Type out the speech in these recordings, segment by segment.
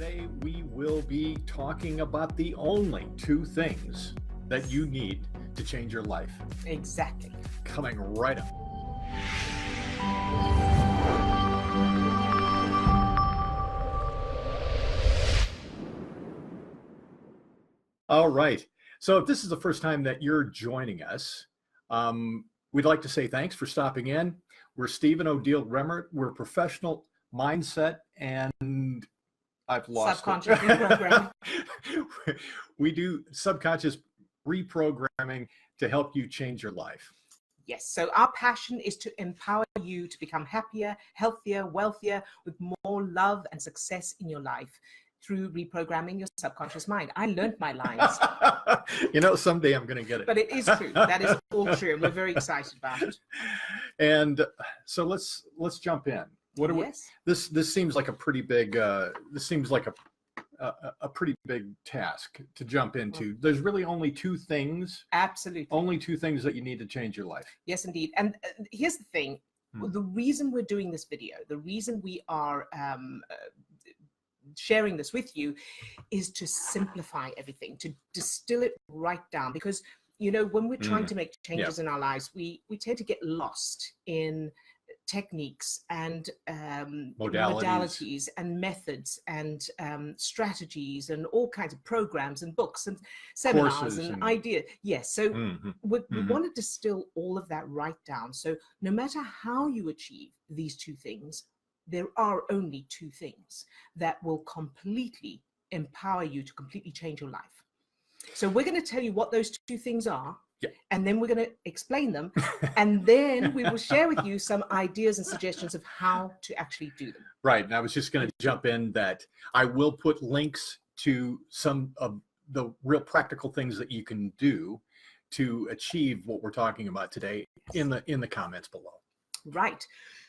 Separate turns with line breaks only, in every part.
Today we will be talking about the only two things that you need to change your life.
Exactly.
Coming right up. All right. So if this is the first time that you're joining us, we'd like to say thanks for stopping in. We're Steve and Odille Remmert. We're professional mindset and I've lost
subconscious reprogramming.
We do subconscious reprogramming to help you change your life.
Yes, so our passion is to empower you to become happier, healthier, wealthier, with more love and success in your life through reprogramming your subconscious mind. I learned my lines.
You know, someday I'm going to get it.
But it is true. That is all true, and we're very excited about it.
And so let's jump in. What do
yes.
This seems like a pretty big. This seems like a pretty big task to jump into. There's really only two things.
Absolutely.
Only two things that you need to change your life.
Yes, indeed. And here's the thing. The reason we're doing this video, the reason we are sharing this with you, is to simplify everything, to distill it right down. Because, you know, when we're trying to make changes in our lives, we tend to get lost in techniques and modalities and methods and strategies and all kinds of programs and books and seminars
courses
and ideas. Yes, so we want to distill all of that right down. So no matter how you achieve these two things, there are only two things that will completely empower you to completely change your life. So we're going to tell you what those two things are. Yeah. And then we're going to explain them, and then we will share with you some ideas and suggestions of how to actually do them.
Right. And I was just going to jump in that I will put links to some of the real practical things that you can do to achieve what we're talking about today in the comments below. Right.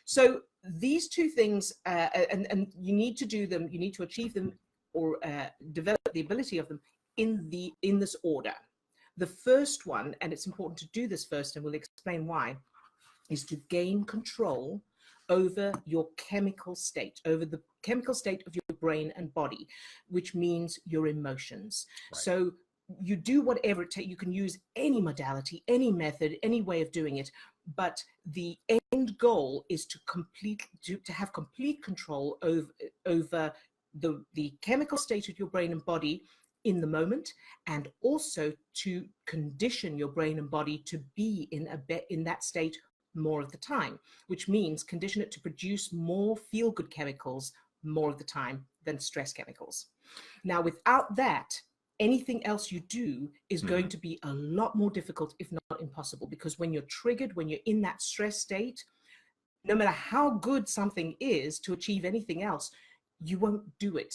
So these two things, and you need to do them, you need to achieve them or develop the ability of them in this order. The first one, and it's important to do this first, and we'll explain why, is to gain control over your chemical state, over the chemical state of your brain and body, which means your emotions. Right. So you do whatever it takes. You can use any modality, any method, any way of doing it, but the end goal is to have complete control over the chemical state of your brain and body in the moment, and also to condition your brain and body to be in that state more of the time, which means condition it to produce more feel-good chemicals more of the time than stress chemicals. Now, without that, anything else you do is going to be a lot more difficult, if not impossible, because when you're triggered, when you're in that stress state, no matter how good something is to achieve anything else, you won't do it.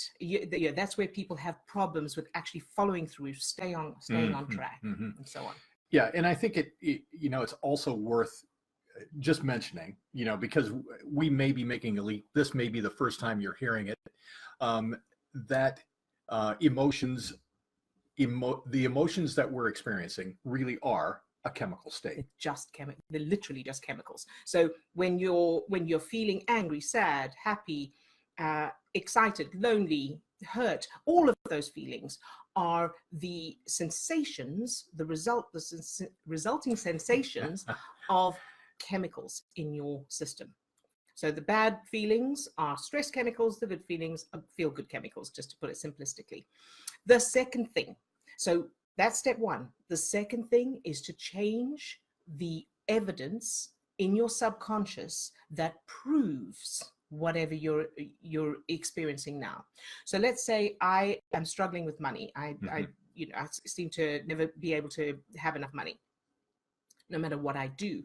That's where people have problems with actually following through, staying on track, and so on.
Yeah, and I think it's also worth just mentioning, because we may be making a leap. This may be the first time you're hearing it. That emotions, the emotions that we're experiencing really are a chemical state.
They're literally just chemicals. So when you're feeling angry, sad, happy, excited, lonely, hurt, all of those feelings are the sensations, the resulting sensations of chemicals in your system. So the bad feelings are stress chemicals, the good feelings are feel-good chemicals, just to put it simplistically. The second thing, so that's step one. The second thing is to change the evidence in your subconscious that proves whatever you're experiencing now. So let's say I am struggling with money. I seem to never be able to have enough money, no matter what I do.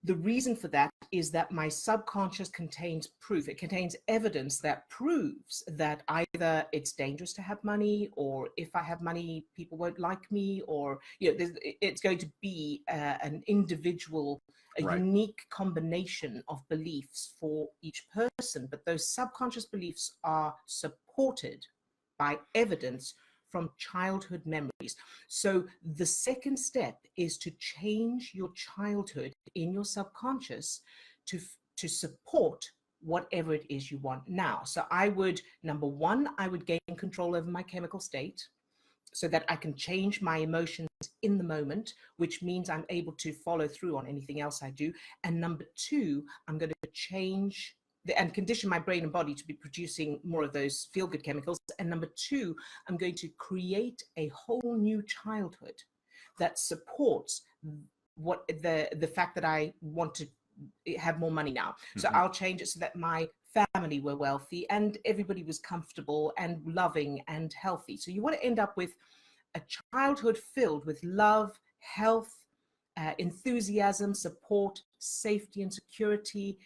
The reason for that is that my subconscious contains proof. It contains evidence that proves that either it's dangerous to have money, or if I have money, people won't like me, or it's going to be an individual, unique combination of beliefs for each person. But those subconscious beliefs are supported by evidence from childhood memories. So the second step is to change your childhood in your subconscious to support whatever it is you want now. So I would, number one, I would gain control over my chemical state so that I can change my emotions in the moment, which means I'm able to follow through on anything else I do. And number two, I'm going to change and condition my brain and body to be producing more of those feel-good chemicals. And number two, I'm going to create a whole new childhood that supports what the fact that I want to have more money now. So I'll change it so that my family were wealthy and everybody was comfortable and loving and healthy. So you want to end up with a childhood filled with love, health, enthusiasm, support, safety and security,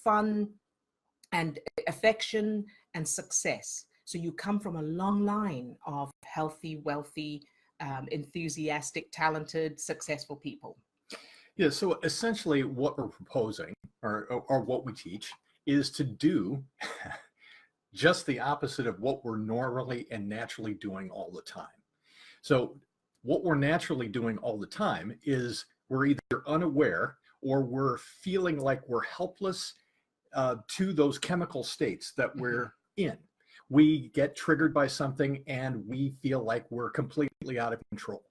fun and affection and success. So you come from a long line of healthy, wealthy, enthusiastic, talented, successful people.
Yeah, so essentially what we're proposing, or what we teach, is to do just the opposite of what we're normally and naturally doing all the time. So what we're naturally doing all the time is we're either unaware or we're feeling like we're helpless to those chemical states that we're in. We get triggered by something and we feel like we're completely out of control.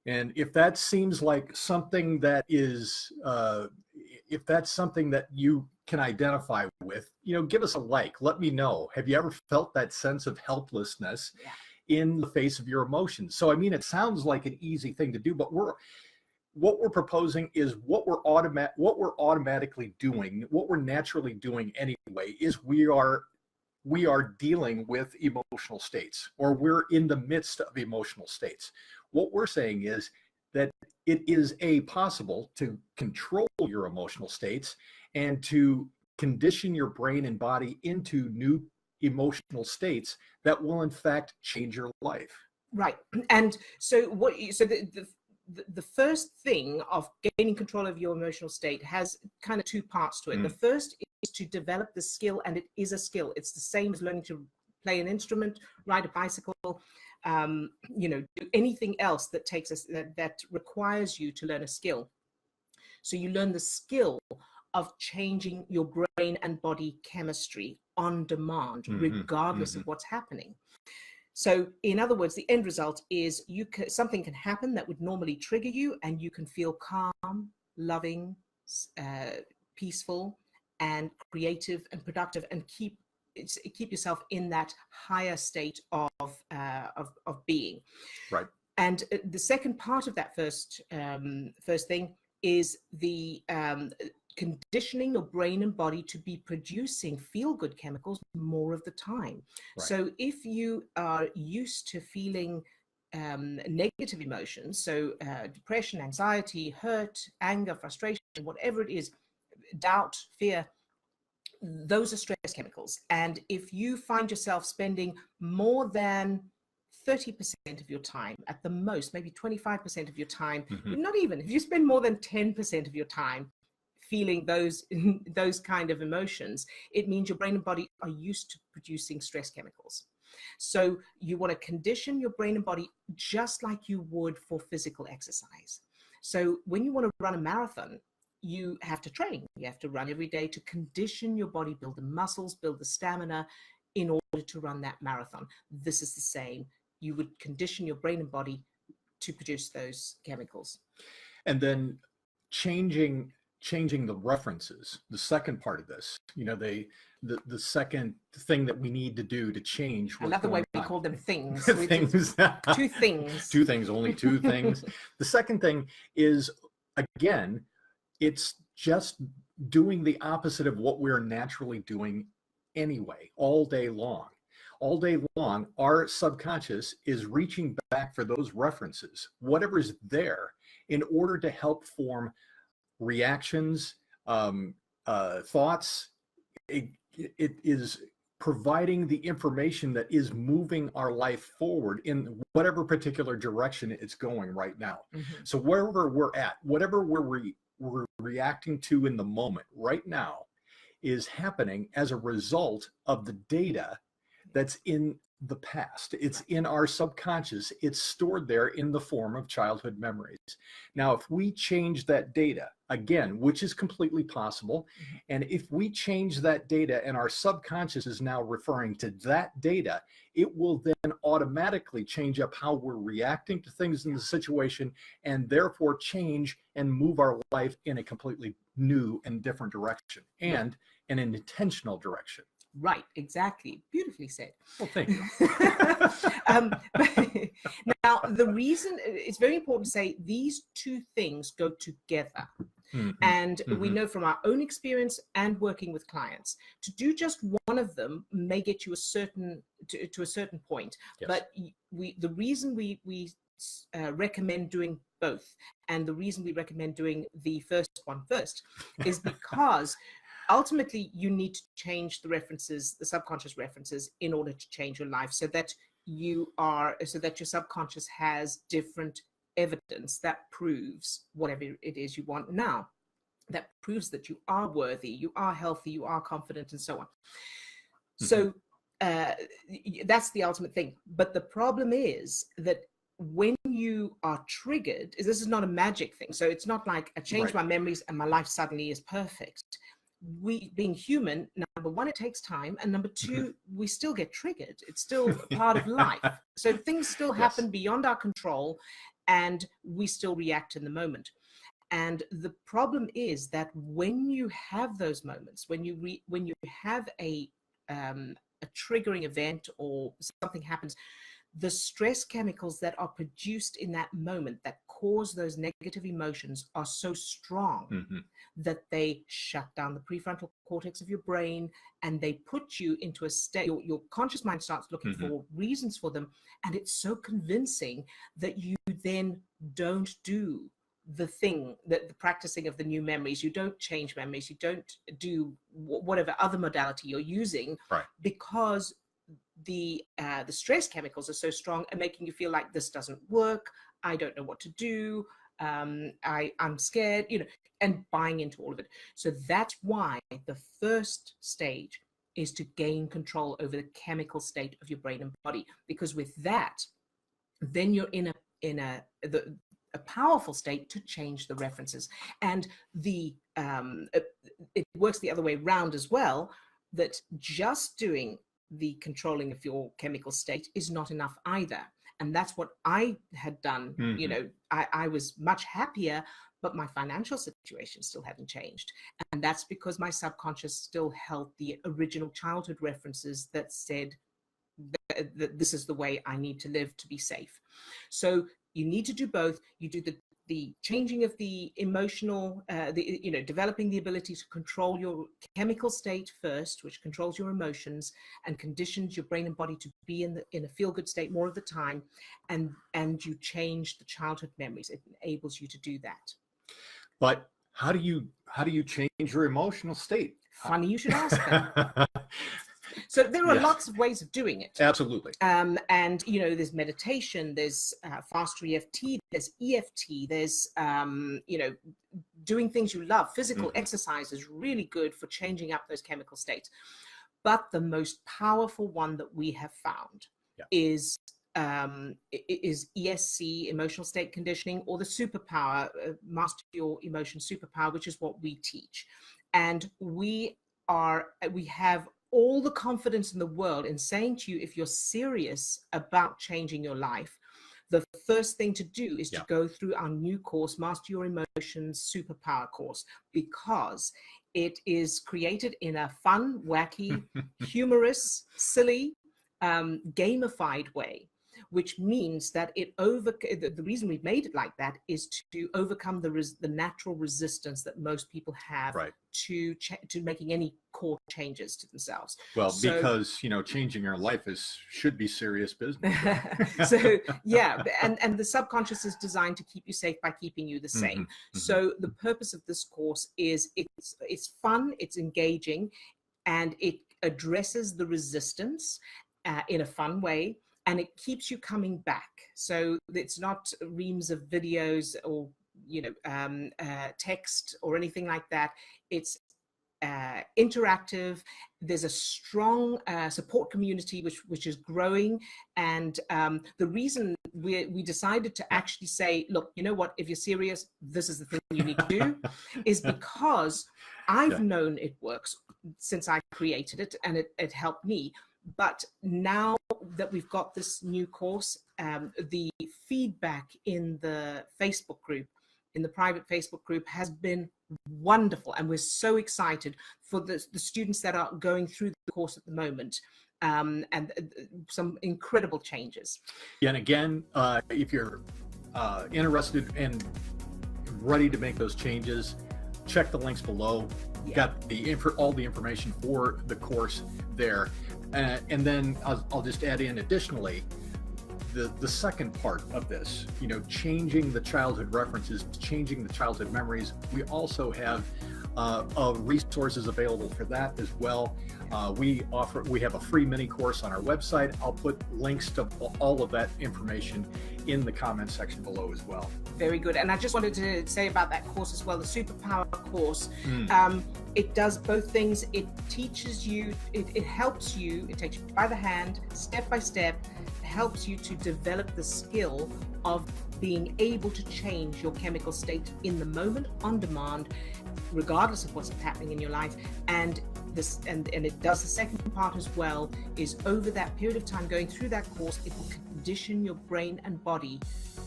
And if that seems like something that is, if that's something that you can identify with, give us a like. Let me know. Have you ever felt that sense of helplessness in the face of your emotions? So, I mean, it sounds like an easy thing to do, but what we're proposing is what we're automatically doing, what we're naturally doing anyway, is we are dealing with emotional states, or we're in the midst of emotional states. What we're saying is that it is possible to control your emotional states and to condition your brain and body into new emotional states that will in fact change your life.
Right. And so the first thing of gaining control of your emotional state has kind of two parts to it. The first is to develop the skill, and it is a skill. It's the same as learning to play an instrument, ride a bicycle, do anything else that takes us that requires you to learn a skill. So you learn the skill of changing your brain and body chemistry on demand, regardless of what's happening. So in other words, the end result is something can happen that would normally trigger you, and you can feel calm, loving, peaceful, and creative and productive, and keep yourself in that higher state of being.
Right.
And the second part of that first thing is the conditioning your brain and body to be producing feel-good chemicals more of the time. Right. So if you are used to feeling negative emotions, so depression, anxiety, hurt, anger, frustration, whatever it is, doubt, fear, those are stress chemicals. And if you find yourself spending more than 30% of your time, at the most, maybe 25% of your time, not even, if you spend more than 10% of your time feeling those kind of emotions, it means your brain and body are used to producing stress chemicals. So you want to condition your brain and body just like you would for physical exercise. So when you want to run a marathon, you have to train. You have to run every day to condition your body, build the muscles, build the stamina in order to run that marathon. This is the same. You would condition your brain and body to produce those chemicals.
And then changing the references, the second part of this, the second thing that we need to do to change.
Another way we call them things.
Things.
Two things.
Two things, only two things. The second thing is, again, it's just doing the opposite of what we're naturally doing anyway, all day long. All day long, our subconscious is reaching back for those references, whatever's there, in order to help form reactions, thoughts. It is providing the information that is moving our life forward in whatever particular direction it's going right now. So wherever we're at, whatever we're reacting to in the moment right now is happening as a result of the data that's in the past. It's in our subconscious. It's stored there in the form of childhood memories. Now, if we change that data, again, which is completely possible, and if we change that data and our subconscious is now referring to that data, it will then automatically change up how we're reacting to things in the situation, and therefore change and move our life in a completely new and different direction, and in an intentional direction.
Right, exactly. Beautifully said.
Well, thank you.
Now, the reason it's very important to say these two things go together. And we know from our own experience and working with clients, to do just one of them may get you a certain to a certain point. Yes. But the reason we recommend doing both, and the reason we recommend doing the first one first, is because ultimately you need to change the references, the subconscious references, in order to change your life, so that your subconscious has different evidence that proves whatever it is you want now, that proves that you are worthy, you are healthy, you are confident, and so on. So that's the ultimate thing. But the problem is that when you are triggered, this is not a magic thing. So it's not like I change my memories and my life suddenly is perfect. We, being human, number one, it takes time, and number two, we still get triggered. It's still part of life. So things still happen beyond our control, and we still react in the moment. And the problem is that when you have those moments, when you have a triggering event or something happens, the stress chemicals that are produced in that moment that cause those negative emotions are so strong that they shut down the prefrontal cortex of your brain, and they put you into a state, your conscious mind starts looking for reasons for them, and it's so convincing that you then don't do the thing, that the practicing of the new memories, you don't change memories, you don't do whatever other modality you're using, because the stress chemicals are so strong and making you feel like this doesn't work, I don't know what to do, I'm scared, and buying into all of it. So that's why the first stage is to gain control over the chemical state of your brain and body, because with that, then you're in a powerful state to change the references. And it works the other way around as well, that just doing the controlling of your chemical state is not enough either. And that's what I had done. I was much happier, but my financial situation still hadn't changed. And that's because my subconscious still held the original childhood references that said that this is the way I need to live to be safe. So you need to do both. You do the changing of the emotional, developing the ability to control your chemical state first, which controls your emotions and conditions your brain and body to be in a feel-good state more of the time, and you change the childhood memories. It enables you to do that.
But how do you change your emotional state?
Funny you should ask that. So there are lots of ways of doing it.
Absolutely.
And, there's meditation, there's faster EFT, there's EFT, there's, doing things you love. Physical exercise is really good for changing up those chemical states. But the most powerful one that we have found is ESC, emotional state conditioning, or the superpower, master your emotion superpower, which is what we teach. And we have all the confidence in the world in saying to you, if you're serious about changing your life, the first thing to do is to go through our new course, Master Your Emotions Superpower course, because it is created in a fun, wacky, humorous, silly, gamified way, which means that the reason we've made it like that is to overcome the natural resistance that most people have to making any core changes to themselves.
Well, because changing your life should be serious business.
So and the subconscious is designed to keep you safe by keeping you the same. So the purpose of this course is it's fun, it's engaging, and it addresses the resistance in a fun way. And it keeps you coming back. So it's not reams of videos or text or anything like that. It's interactive. There's a strong support community which is growing, and the reason we decided to actually say, look, you know what, if you're serious, this is the thing you need to do, is because I've known it works since I created it, and it helped me. But now that we've got this new course, the feedback in the Facebook group, in the private Facebook group, has been wonderful, and we're so excited for the students that are going through the course at the moment, and some incredible changes.
Yeah, and again, if you're interested and ready to make those changes, check the links below. Got all the information for the course there, and then I'll just add in additionally, the second part of this, changing the childhood references, changing the childhood memories. We also have resources available for that as well. We have a free mini course on our website. I'll put links to all of that information in the comment section below as well.
Very good. And I just wanted to say about that course as well, the Superpower course. It does both things. It teaches you, it helps you, it takes you by the hand, step by step, helps you to develop the skill of being able to change your chemical state in the moment, on demand, regardless of what's happening in your life. And it does the second part as well, is over that period of time going through that course, it will condition your brain and body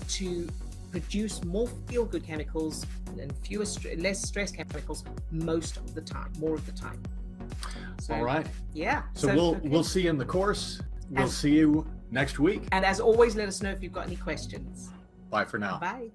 to produce more feel-good chemicals and less stress chemicals most of the time, more of the time. So,
all right.
Yeah.
So we'll see you in the course. We'll see you next week.
And as always, let us know if you've got any questions.
Bye for now.
Bye.